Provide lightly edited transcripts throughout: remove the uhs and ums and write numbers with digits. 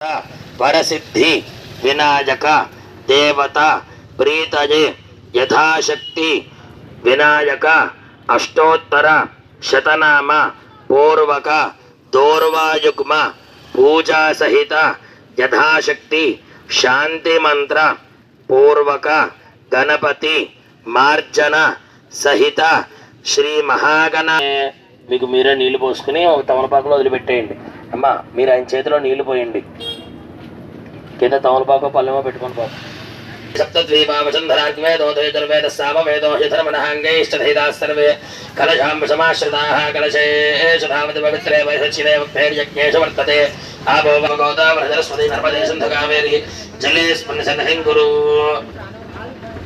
वरसिद्धि विनायक देवता प्रीतये यथाशक्ति विनायक अष्टोत्तर शतनाम पूर्वक दोर्वायुग्म पूजा सहित यथाशक्ति शांति मंत्र पूर्वक गणपति मार्जन सहित श्री महागण మీకు మీరే నీళ్లు పోసుకుని ఒక తమలపాకులో వదిలిపెట్టేయండి. అమ్మా మీరు ఆయన చేతిలో నీళ్లు పోయండి. కింద తమలపాకు పల్లెమో పెట్టుకొని పాపం. సప్తద్వీపావసుంధరాగ్మే దోధేతుర్వేద సామవేదో యథర్మణాంగైష్టధైదాస్తర్వే కలశాంబసమాశ్రితాః కలశేషు ధావతి పవిత్రే వైసచ్చిదే వక్తేర్యజ్ఞేషు వర్తతే ఆభో గోదావరి నర్మదే సింధు కావేరి జలే స్పందసన్హిం గురు.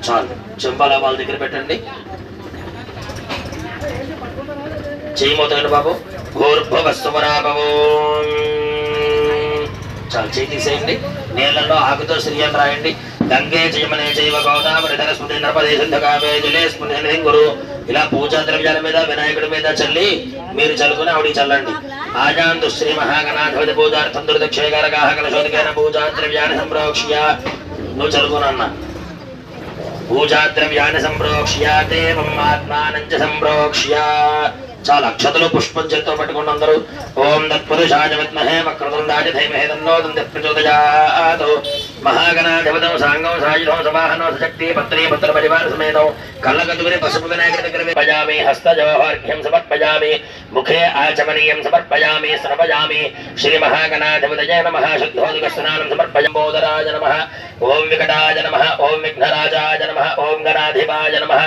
చాలు చెంపాల వాళ్ళ దగ్గర పెట్టండి. చేయమవుతాయండి బాబు. భూర్భువస్సుమరాభవో. చాలు చేయి తీసేయండి. నీళ్లలో ఆకుతో శ్రీ అని రాయండి. గంగే జయమనే జైవ గోదావరి ధరస్మృతి నర్మదే సింధు కావేరి జలే స్పందసన్హిం గురు. ఇలా పూజా ద్రవ్యాల మీద వినాయకుడి మీద చల్లి మీరు చల్లుకుని ఆవిడికి చల్లండి. ఆజాంతు శ్రీ మహాగణాధిపతి పూజార్థం దుర్దక్షయకారకాః కలశోదకేన పూజా ద్రవ్యాన్ని సంప్రోక్ష్య. నువ్వు చల్లుకోనన్నా. పూజా ద్రవ్యాన్ని సంప్రోక్ష్య దేవం ఆత్మానం చ సంప్రోక్ష్య. చాలా అక్షతలు పుష్పం చేతితో పట్టుకుని అందరూ ఓం తత్పురుషాయ విద్మహే వక్రతుండాయ ధీమహి తన్నో దంతి ప్రచోదయాత్. మహాగణాధిపతం సాంగం సాయుధం సవాహనో సశక్తి పత్రీ పుత్ర పరివార సమేతం కళ్ళకదుగుని పసుపు వినాయకుడి దగ్గర సమర్పయామి. హస్తజవహార్ఘ్యం సమర్పయామి. ముఖే ఆచమనీయం సమర్పయామి. సమర్పయామి. శ్రీ మహాగణాధిపతయే నమః. శుద్ధోదక స్నానం సమర్పయామి. బోధరాజ నమః. ఓం వికటాయ నమః. ఓం విఘ్నరాజాయ నమః. ఓం గణాధిపాయ నమః.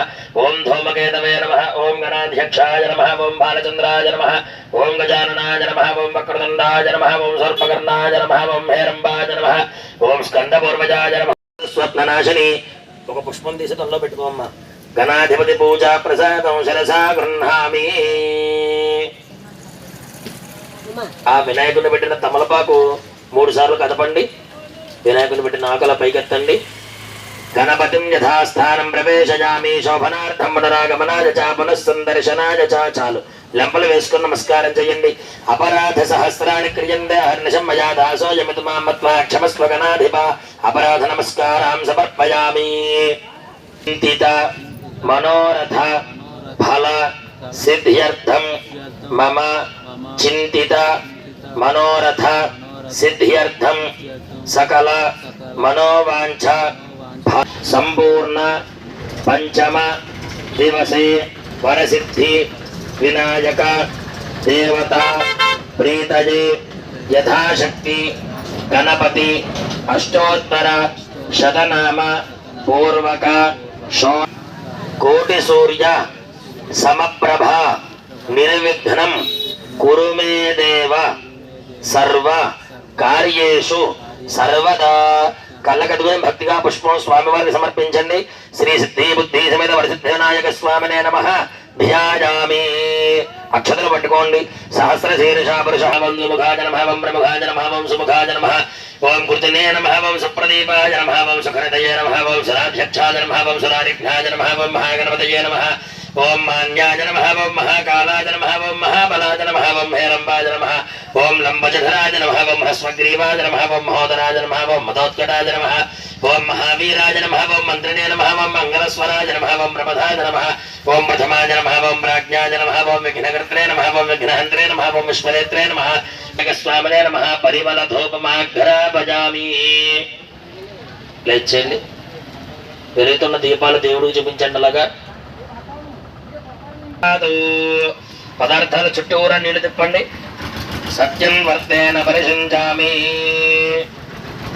ఓం ధూమకేతవే నమః. ఓం గణాధ్యక్షాయ నమః. ఓం బాలచంద్రాయ నమః. ఓం గజాననాయ నమః. ఓం వక్రతుండాయ నమః. ఓం సర్పకర్ణాయ నమః. ఓం హేరంబాయ నమః. ఓం స్కందపూర్వజాయ నమః. స్వప్ననాశిని. ఒక పుష్పం తీసి తనలో పెట్టుకోమ్మా. గణాధిపతి పూజా ప్రసాదం శిరసా గృహ్ణామి. ఆ వినాయకుడిని పెట్టిన తమలపాకు 3 సార్లు కదపండి. వినాయకుడిని పెట్టిన ఆకల పైకెత్తండి. గణపతిం యథాస్థానం ప్రవేశయామి. శోభనార్థం పునరాగమనాయ చ పునఃసందర్శనాయ చ. చాలు లెంపలు వేసుకుని నమస్కారం చేయండి. అపరాధ సహస్రాన్ని క్రియందే హర్నిశం మయా దాసోయమితు మాం మత్వా క్షమస్వ గణాధిప. అపరాధ నమస్కారం సమర్పయామి. చింతిత మనోరథ ఫల సిద్ధ్యర్థం మమ చింతిత మనోరథ సిద్ధ్యర్థం సకల మనోవాంఛ సంపూర్ణ పంచమ దివసే వరసిద్ధి వినాయక దేవతా ప్రీతయే యథాశక్తి గణపతి అష్టోత్తర శతనామ పూర్వక కోటి సూర్య సమప్రభ నిర్విఘ్నం కురు మే దేవ సర్వ కార్యేషు సర్వదా. కళ్ళకదుగుని భక్తిగా పుష్పం స్వామివారికి సమర్పించండి. శ్రీ సిద్ధి బుద్ధి సమేత వరసిద్ధి వినాయక స్వామినే నమః ధ్యాయామి. అక్షతలు పట్టుకోండి. సహస్ర శీర్ష పురుష వంశముఖాయ నమః. ఓం ప్రముఖాయ నమః. ఓం సుముఖాయ నమః. ఓం కృతినే నమః. ఓం సుప్రదీపాయ నమః. ఓం సుఖరతయే నమః. ఓం సురాధ్యక్షాయ నమః. ఓం సురారిఘ్నాయ నమః. ఓం మహాగణపతయే నమః. ఓం మాన్యాయ నమః. ఓం మహాకాలాయ నమః. ఓం మహాబలాయ నమః. ఓం హేరంబాయ నమః. ఓం లంబజధరాయ నమః. ఓం హస్వగ్రీవాయ నమః. ఓం మహోదరాయ నమః. ఓం మదోత్కటాయ నమః. ఓం మహావీరాయ నమః. ఓం మంత్రిణే నమః. ఓం మంగళస్వరాయ నమః. ఓం ప్రమదాయ నమః. ఓం ప్రథమాయ నమః. ఓం ప్రాజ్ఞాయ నమః. ఓం విఘ్నకర్త్రే నమః. ఓం విఘ్నహంత్రే నమః. ఓం విశ్వనేత్రే నమః. స్వామినే నమః. పరిమళ ధూపమాఘ్రాపజామి. లేచేయండి. వెలుగుతున్న దీపాలు దేవుడికి చూపించండి. అలాగా పదార్థాల చుట్టూరా నీళ్లు తిప్పండి. సత్యం వర్తేన పరిశుంచామి.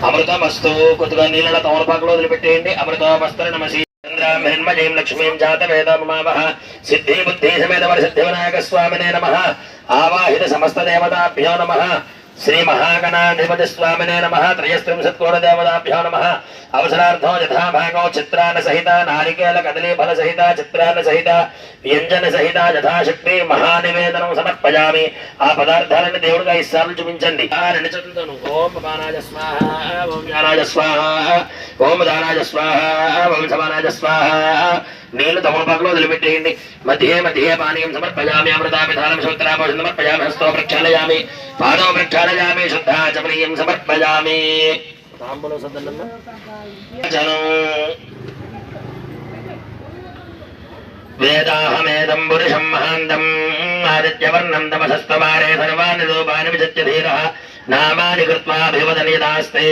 అమృతమస్తు. కొద్దిగా నీళ్ళ తమలపాకులో వదిలిపెట్టేయండి. అమృతమస్తు నమసి చంద్రామహిన్మజీం లక్ష్మీం జాత వేదమావహ. సిద్ధి బుద్ధి సమేత వరసిద్ధి వినాయక స్వామినే నమః. ఆవాహిత సమస్త దేవతాభ్యో నమః. శ్రీ మహాగణాధిపతి స్వామినే నమః. త్రయస్త్రింశత్కోటి దేవతాభ్యో నమః. అవసరార్థో యథాభాగో చిత్రాన్న సహిత నారికేల కదలీ ఫల సహిత చిత్రాన్న సహిత వ్యంజన సహిత యథాశక్తి మహానివేదనం సమర్పయామి. ఆ పదార్థాలను దేవుడిగా 5 సార్లు చూపించండి. 2 చేతులతోను ఓం పానాయ స్వాహ. ఓం జ్ఞానాయ స్వాహ. ఓం దానాయ స్వాహ. ఓం సమానాయ స్వాహ. నీళ్లు తమలపాకులో వదిలిపెట్టేయండి. మధ్యే మధ్యే పానీయం సమర్పయామి, అమృతాపిధానం సూత్రాభోషం సమర్పయామి, హస్తో ప్రక్షాళయామి, పాదో ప్రక్షాళయామి, శుద్ధాచమనీయం సమర్పయామి. వేదాహమేదం పురుషం మహాంతం ఆదిత్యవర్ణం తమసస్తవారే సర్వాణి రూపాని విచత్య ధీరః నామాని కృత్వాభివదనిదాస్తే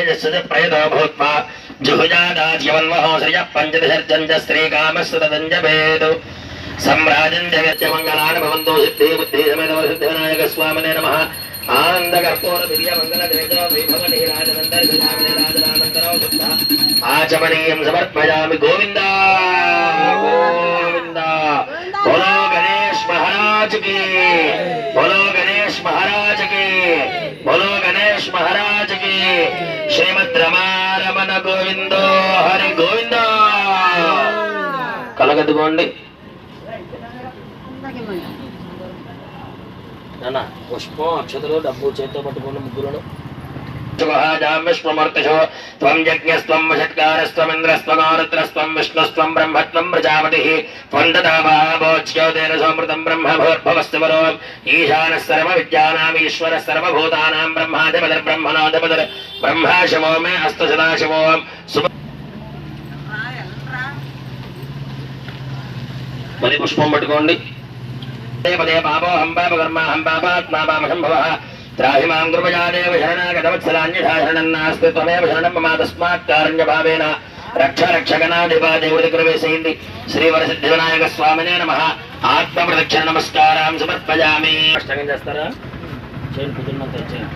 యస్య ప్రయతో భూత్వా జుహుజాదాజ్యవన్వహో శ్రియః పంచదశర్జంజ శ్రీకామస్తదంజభేదు సమ్రాజం జగత్యమంగళాని భవంతు. సిద్ధి బుద్ధి సమేత సిద్ధివినాయక స్వామినే నమః. ఆనందకర్పూర దివ్య మంగళ దేవతో వైభవని రాజనందరాజనందరో శుద్ధ ఆచమనీయం సమర్పయామి. గోవింద గోవింద. బోలో గణేష్ మహారాజ్ కి, బోలో గణేష్ మహారాజ్ కి, బోలో గణేష్ మహారాజ్ కి. శ్రీమద్ రమారమణ గోవిందో హరి గోవింద. కలగదుకోండి నాన్న. పుష్పం అక్షతలు డబ్బు చేతితో పట్టుకున్న ముగ్గురును విష్ణుమూర్తిషు త్వం యజ్ఞస్త్వం షట్కారస్త్వమింద్రస్త్వగౌరుద్రస్త్వం విష్ణుస్త్వం బ్రహ్మత్వం ప్రజాపతిః త్వం దదాభోజ్యోతేన సోమృతం బ్రహ్మభూర్భువస్సు వరో ఈశానः సర్వవిద్యానాం ఈశ్వరः సర్వభూతానాం బ్రహ్మాధిపతిర్బ్రహ్మణోధిపతిర్ బ్రహ్మా శివో మే అస్తు సదాశివో. మరి పుష్పం పట్టుకోండి. పదే పాపోహం పాపకర్మాహం పాపాత్మా పాపసంభవః త్రాహి మాం కృపయాదేవ శరణాగతవత్సలాన్యథా శరణం నాస్తి త్వమేవ శరణం మమ తస్మాత్ కారుణ్యభావేన రక్ష రక్షగణాధిపాదేవత కృపేసేయండి. శ్రీవరసిద్ధి వినాయక స్వామినే నమః. ఆత్మ ప్రదక్షిణ నమస్కారం సమర్పయామి. అష్టంగం చేస్తారా? చేయండి, కుదిరినంత చేయండి.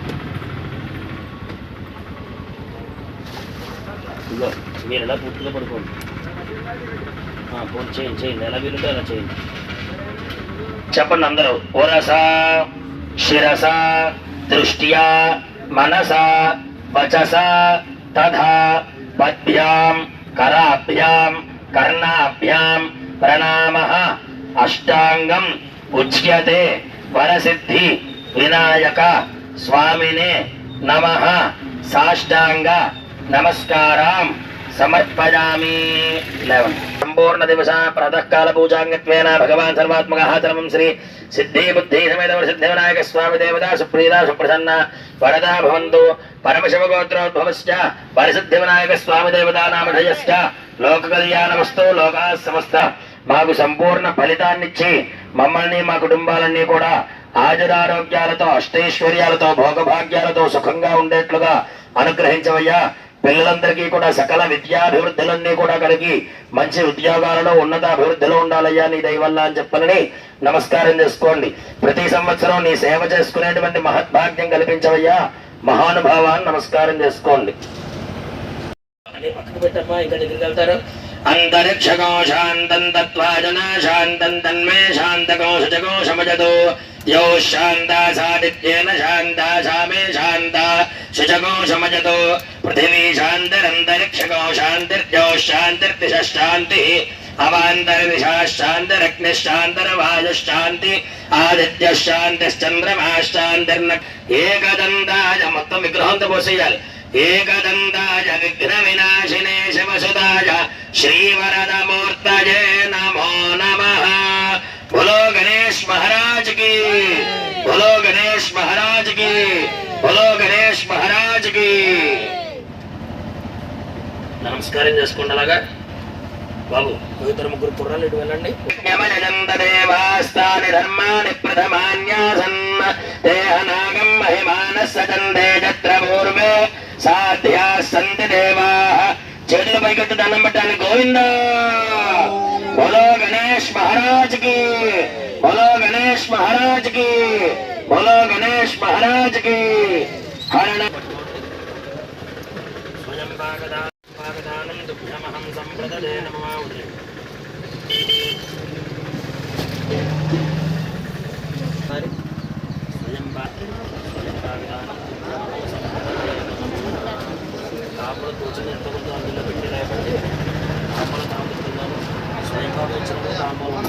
ఇదిగో మీరు ఎలా పూర్తిగా పడుకోండి. ఫోన్ చేయండి చేయండి, ఎలా వీలుంటే అలా చేయండి. చెప్పండి అందరూ. ఓరస శిరస దృష్ట్యా మనస వచస తథా పద్భ్యాం కరాభ్యాం కర్ణాభ్యాం ప్రణామః అష్టాంగం ఉచ్యతే వరసిద్ధి వినాయక స్వామినే నమః. సాష్టాంగ నమస్కారం సమర్పయామి. సంపూర్ణ దివస ప్రాతకాల పూజాంగత్వేన భగవాన్ సర్వాత్మకః చరమం శ్రీ సిద్ధి బుద్ధి సమేత సిద్ధి వినాయక స్వామి దేవతా సుప్రీత సుప్రసన్న వరదా భవంతు. పరమశివగోత్రోద్భవశ్చ పరిసిద్ధి వినాయక స్వామి దేవతా నామధేయశ్చ లోక కళ్యాణమస్తు. లోకా సమస్త మాకు సంపూర్ణ ఫలితాన్నిచ్చి మమ్మల్ని మా కుటుంబాలన్నీ కూడా ఆయురారోగ్యాలతో అష్టైశ్వర్యాలతో భోగభాగ్యాలతో సుఖంగా ఉండేట్లుగా అనుగ్రహించవయ్యా. పిల్లలందరికీ కూడా సకల విద్యాభివృద్ధులన్నీ కూడా కలిగి మంచి ఉద్యోగాలలో ఉన్నతాభివృద్ధిలో ఉండాలయ్యా నీ దయవల్ల అని చెప్పనని నమస్కారం చేసుకోండి. ప్రతి సంవత్సరం నీ సేవ చేసుకునేటువంటి మహద్భాగ్యం కల్పించవయ్యా మహానుభావాన్ని నమస్కారం చేసుకోండి. పక్కకు పెట్టమ్మా, ఇంకా దగ్గరికి వెళ్తారు. అంతరిక్షకో శాంతం తత్వా జనా శాంతం తన్మే శాంతకో శుచకోశమజతో యో శాంతా సాదిత్యేన శాంతా సామే శాంతా శుచకోశమజతో పృథివీ శాంతిరంతరిక్షకో శాంతిర్జో శాంతిర్దిశాంతి అవాంతర్దిశా శాంతిరగ్నిశాంతిర్వాయుశాంతి ఆదిత్యశాంతిశ్చంద్రమాశాంతిర్న. ఏకదంతాయ మొత్తం విగ్రహంతో పోసేయాలి. ఏకదంతాయ విఘ్న వినాశినే శివసుదాయ శ్రీవరదమూర్తయే నమో నమః. బోలో గణేష్ మహారాజ్ కి, బోలో గణేష్ మహారాజ్ కి, బోలో గణేష్ మహారాజ్ కి. నమస్కారం చేసుకోండి. అలాగా బాబు ఇద్దరు ముగ్గురు కుర్రాలు ఇటు వెళ్ళండి. దేవాస్తాని ధర్మాని ప్రథమాన్యాసన్ దేహనాగం మహిమానః సజందే జత్ర పూర్వే సాధ్యా సంతి దేవా. చేతులు పైకెత్తి దండం పెట్టాలి. గోవింద. బోలో గణేష్ మహారాజ్ కి, బోలో గణేష్ మహారాజ్ కి, బోలో గణేష్ మహారాజ్ కి. హరణ స్వయం పాగదానం దుఃఖమహం సంప్రదదే నమః. కాపులు కూర్చొని ఎంత కొంత అందులో పెట్టి లేకపోతే కాపులు తాగుతున్నాను. స్వయం కాపు వచ్చినప్పుడు తాంబూలం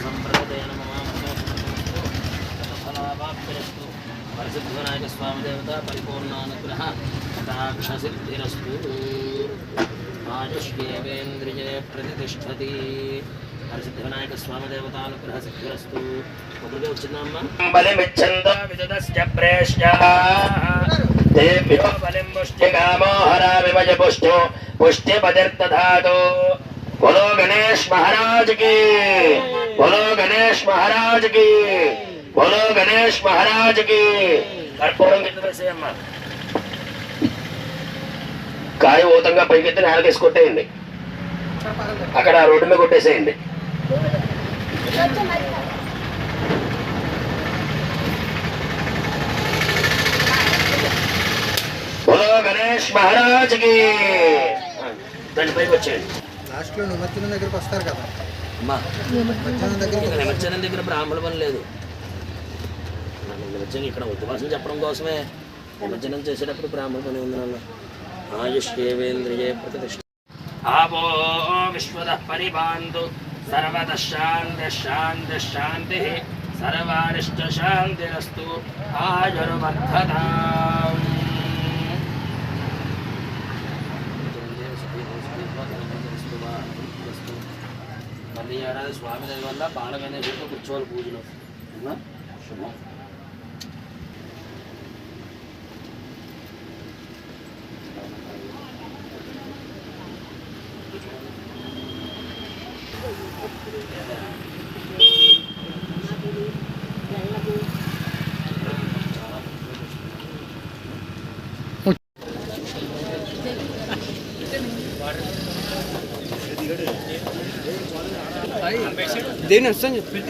సంప్రదయ నమః. పరిశుద్ధవినాయక స్వామి దేవత పరిపూర్ణానుగ్రహ కటాక్షసిద్ధిరస్తు ఆయుష్యేవేంద్రియే ప్రతిష్టతి పరిశుద్ధవినాయక స్వామి దేవతానుగ్రహ సిద్ధిరస్తు ఒకరిగా వచ్చిందమ్మా బలిమిచ్చంద విదదస్య ప్రేష్య దేవ్యో బలిం పుష్టికామో హరామిమయ పుష్టి పుష్టిపతిర్దధాతు बोलो गणेश महाराज की बोलो गणेश महाराज की बोलो गणेश महाराज की कर्पूరం కిందవేసేయమ్మా కాయ ఊతంగా పైకెత్తి నేలకేసి కొట్టేయండి అక్కడ రోడ్డు మీద కొట్టేసేయండి बोलो गणेश महाराज की దాని పైకి వచ్చేయండి లాస్ట్లో నిమజ్జనం దగ్గరికి వస్తారు కదా అమ్మా నిమజ్జనం దగ్గర బ్రాహ్మణ పని లేదు నిమజ్జనం ఇక్కడ ఉద్వాసం చెప్పడం కోసమే నిమజ్జనం చేసేటప్పుడు బ్రాహ్మణ పని ఉంది నాన్న ఆయుష్యేవేంద్రియే ప్రతిష్ఠ ఆపో విశ్వద పరిపాంతు సర్వద శాంతి శాంతి శాంతి సర్వారిష్ట శాంతిరస్తు ఆయుర్వర్ధతాం మళ్ళీ ఏడాది స్వామి దయ వల్ల బాలగణేశుడితో కూర్చోవాలి పూజలు శుభం దేని వస్తాను చెప్పి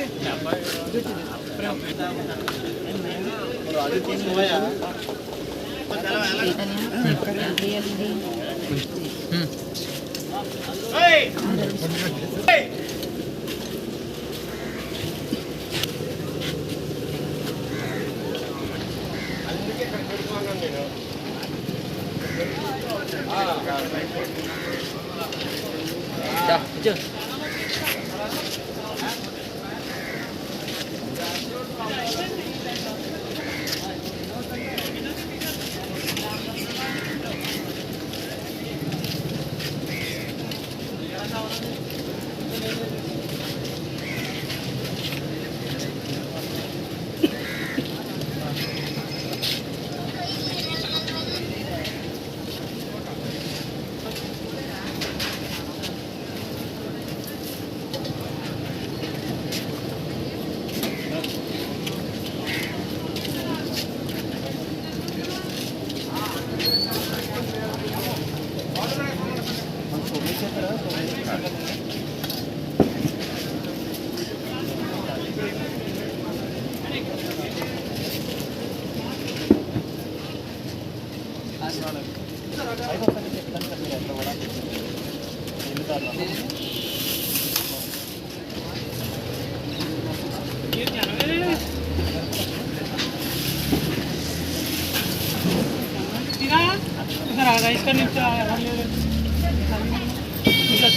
इसका नीचे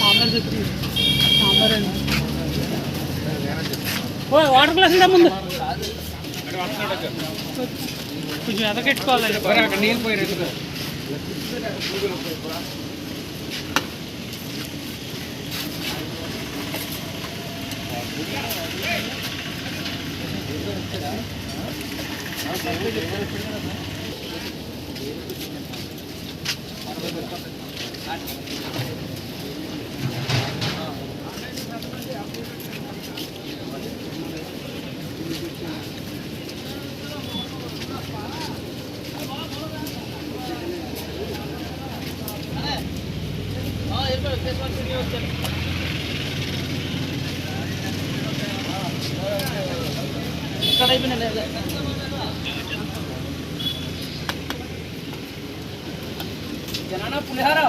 सांबर सांबर వాటర్ గ్లాస్ ఇందా ముందు కొంచెం ఎదకెట్టుకోవాలి అక్కడ నీళ్ళు పోయి రేటు జనానా పులిహార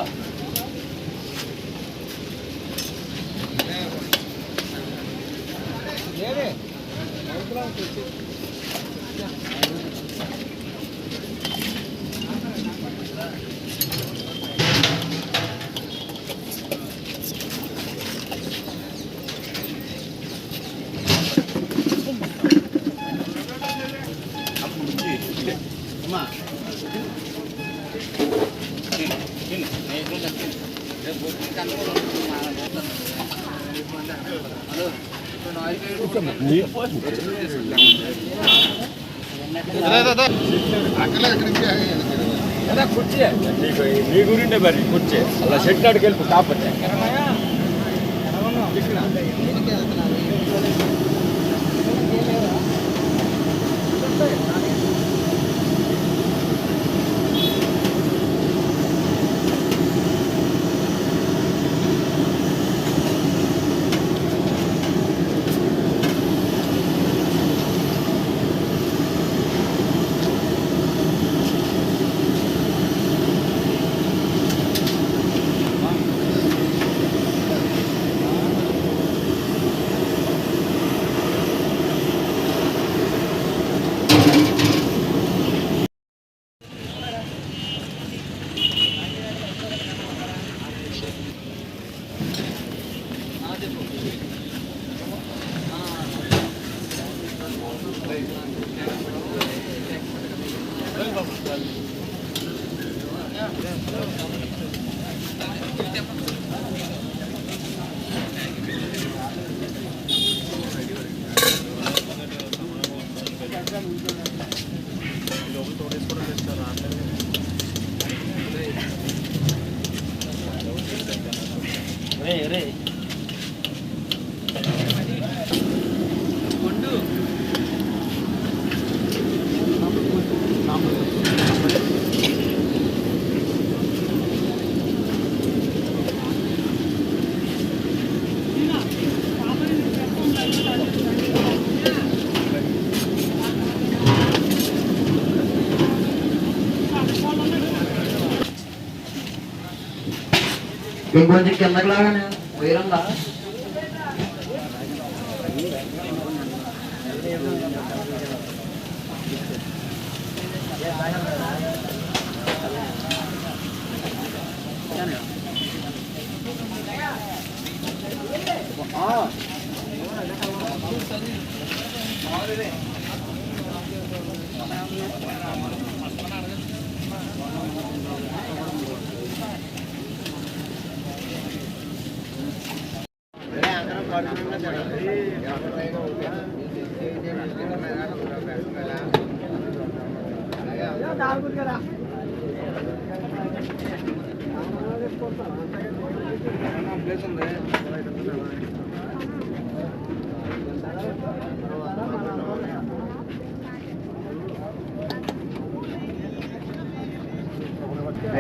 మీ గురిండే మరి కూర్చే అలా షెడ్ కాడికి వెళ్ళి కాకపోతే ఇంకొంచెం కిందకి లాగానే ఉయరంగా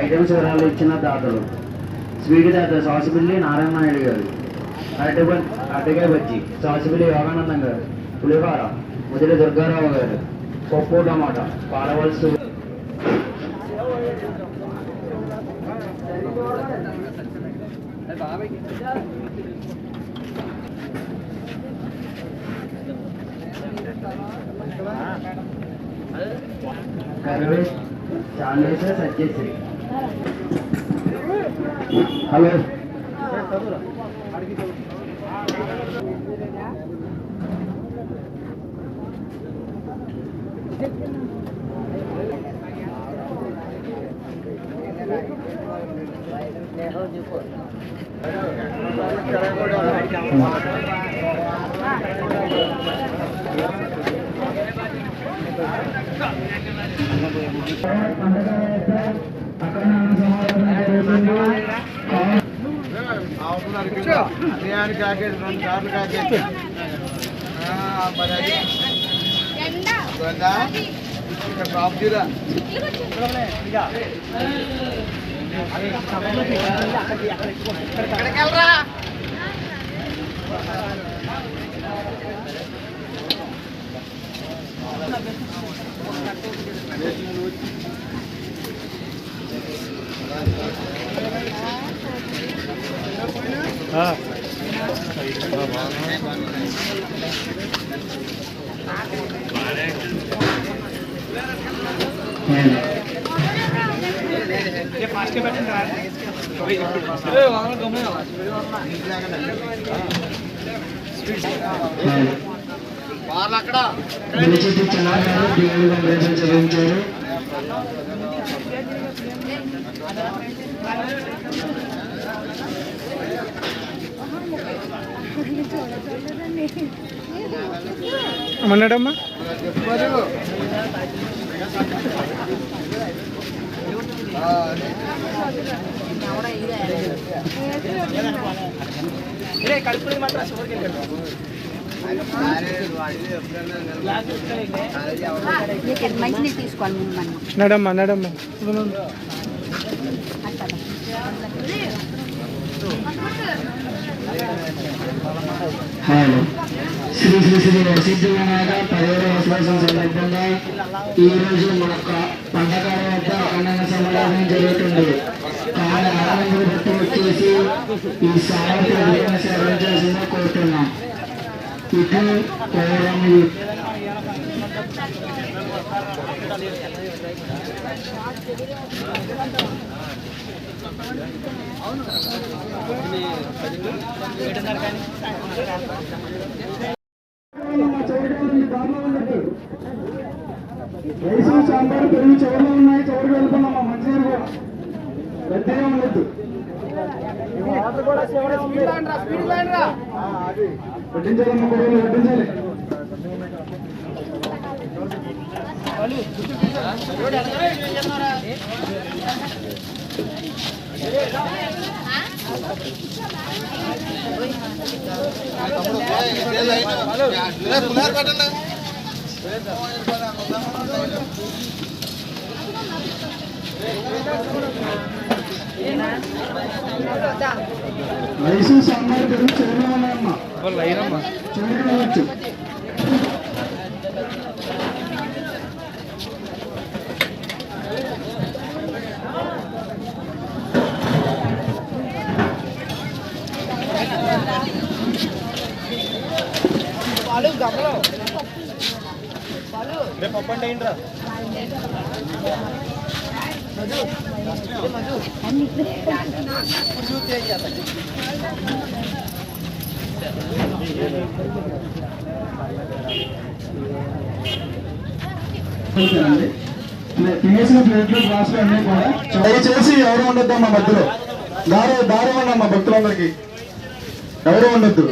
ఐటమ్స్ వివరాలు ఇచ్చిన దాతలు స్వీట్ దాత సాసిబిల్లి నారాయణ నాయుడు గారు, అరటికాయ బజ్జి సాసిబిల్లి యోగానందం గారు, పులిహోర ముదిరి దుర్గారావు గారు, పప్పు టమాటా పాలవలసు కర్రీ చాలేసే సచ్చేసి. హలో గురుచెట్టి చంద్రగారు దేవుడు వెంకటేశ్వర చదివించారు. అమ్మన్నాడమ్మా మంచిని తీసుకోవాలి మనం నడమ్మా నడమ్మా హలో శ్రీ శ్రీ శ్రీ వరసిద్ధి వినాయక 10వ వసవాసం సందర్భంగా ఈ రోజు మన పండగల వద్ద అఖండంగా సమావేశం జరుగుతుంది. కానీ ఆనందం బట్టి వచ్చేసి ఈ సాయంత్రం సేవలు చేసిందో కోరుతున్నాం. ఇది కోరం రైసు సాంబార్ పెరుగు చివరిలో ఉన్నాయి. చివరికి వెళ్ళిపోయినా మంచినీరు కూడా పెద్దగా ఉండద్దు. పట్టించాలమ్మ కొడుకులు పట్టించాలి. రైసు సాంబార్ పెరుగు చివరిలో ఉన్నాయమ్మా. చివరికి వెళ్ళచ్చు. తినేసిన ప్లేట్లు గ్లాసులు అన్నీ కూడా దయచేసి ఎవరు ఉండొద్దు మా మధ్యలో. దారి ఉండ మా భక్తులందరికీ ఎవరు ఉండొద్దు.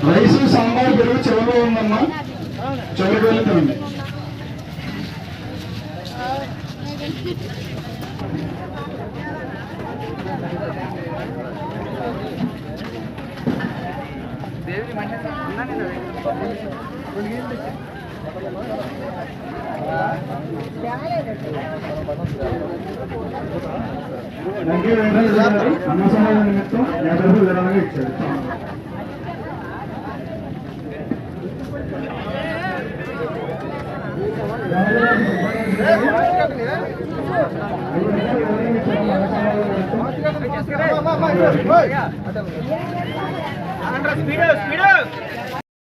రైసు సాంబార్ పెరుగు చివరిలో ఉందమ్మా. చివరికి వెళ్తామండి. అన్న సమాజం నిమిత్తం 50 రూపాయలు విరాళంగా ఇచ్చారు. స్పీడ్